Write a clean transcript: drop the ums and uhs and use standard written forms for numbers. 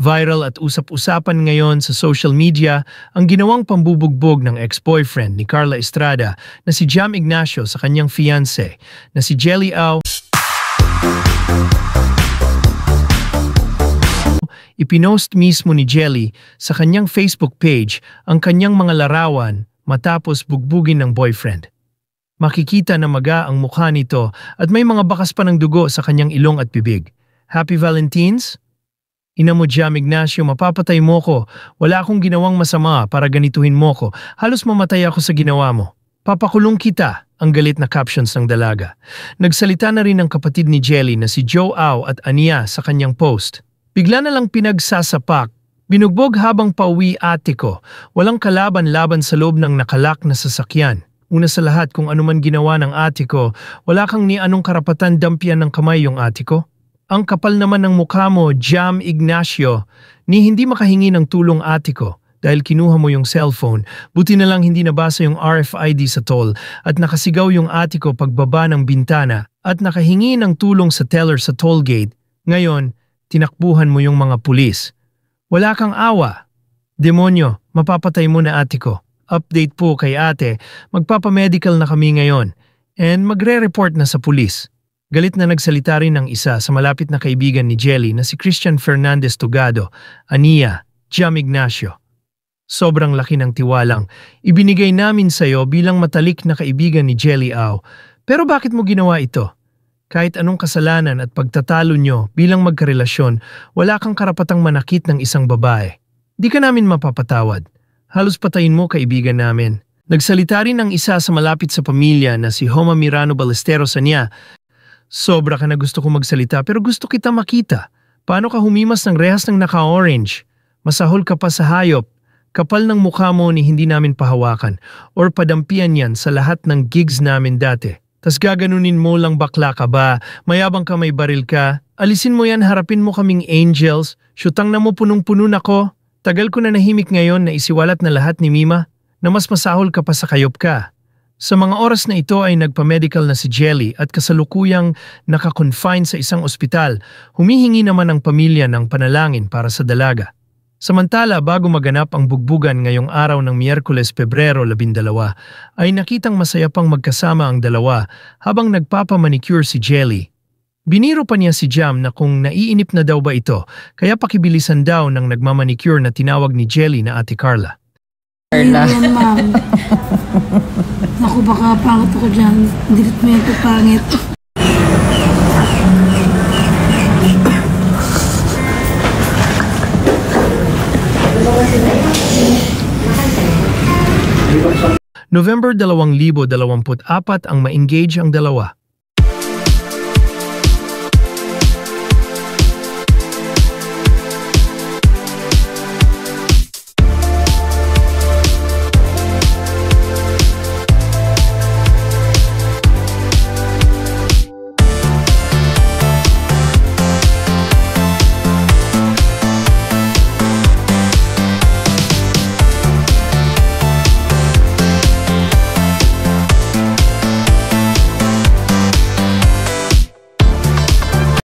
Viral at usap-usapan ngayon sa social media ang ginawang pambubugbog ng ex-boyfriend ni Carla Estrada na si Jam Ignacio sa kanyang fiancé na si Jelly Au. Ipinost mismo ni Jelly sa kanyang Facebook page ang kanyang mga larawan matapos bugbugin ng boyfriend. Makikita na maga ang mukha nito at may mga bakas pa ng dugo sa kanyang ilong at bibig. Happy Valentines? Ina mo Jam Ignacio, mapapatay mo ko. Wala akong ginawang masama para ganituhin mo ko. Halos mamatay ako sa ginawa mo. Papakulong kita, ang galit na captions ng dalaga. Nagsalita na rin ang kapatid ni Jelly na si Joe Au at Ania sa kanyang post. Bigla na lang pinagsasapak. Binugbog habang pauwi ate ko. Walang kalaban-laban sa loob ng nakalak na sasakyan. Una sa lahat, kung anuman ginawa ng ate ko, wala kang ni anong karapatan dampian ng kamay yung ate ko. Ang kapal naman ng mukha mo, Jam Ignacio, ni hindi makahingi ng tulong ate ko dahil kinuha mo yung cellphone. Buti na lang hindi nabasa yung RFID sa toll at nakasigaw yung ate ko pagbaba ng bintana at nakahingi ng tulong sa teller sa toll gate. Ngayon, tinakbuhan mo yung mga pulis. Wala kang awa. Demonyo, mapapatay mo na ate ko. Update po kay ate, magpapamedical na kami ngayon and magre-report na sa pulis. Galit na nagsalita rin ng isa sa malapit na kaibigan ni Jelly na si Christian Fernandez Tugado, Ania, Jam Ignacio. Sobrang laki ng tiwalang ibinigay namin sa'yo bilang matalik na kaibigan ni Jelly Au. Pero bakit mo ginawa ito? Kahit anong kasalanan at pagtatalo nyo bilang magkarelasyon, wala kang karapatang manakit ng isang babae. Di ka namin mapapatawad. Halos patayin mo kaibigan namin. Nagsalita rin ng isa sa malapit sa pamilya na si Homa Mirano Ballesteros Ania. Sobra ka na gusto ko magsalita pero gusto kita makita. Paano ka humimas ng rehas ng naka-orange? Masahol ka pa sa hayop. Kapal ng mukha mo ni hindi namin pahawakan or padampian yan sa lahat ng gigs namin dati. Tas gaganunin mo lang, bakla ka ba? Mayabang ka, may baril ka? Alisin mo yan, harapin mo kaming angels. Syutang na mo, punong-puno na ko. Tagal ko na nahimik ngayon na isiwalat na lahat ni Mima na mas masahol ka pa sa kayop ka. Sa mga oras na ito ay nagpa-medical na si Jelly at kasalukuyang naka-confine sa isang ospital. Humihingi naman ang pamilya ng panalangin para sa dalaga. Samantala, bago maganap ang bugbugan ngayong araw ng Miyerkules, Pebrero 12, ay nakitang masaya pang magkasama ang dalawa habang nagpapamanicure si Jelly. Biniro pa niya si Jam na kung naiinip na daw ba ito, kaya pakibilisan daw ng nagmamanicure na tinawag ni Jelly na Ate Carla. Carla. Yan, ma'am. Naku, baka pangit ako dyan. Dilit mo yan, pangit. November 2024 ang ma-engage ang dalawa.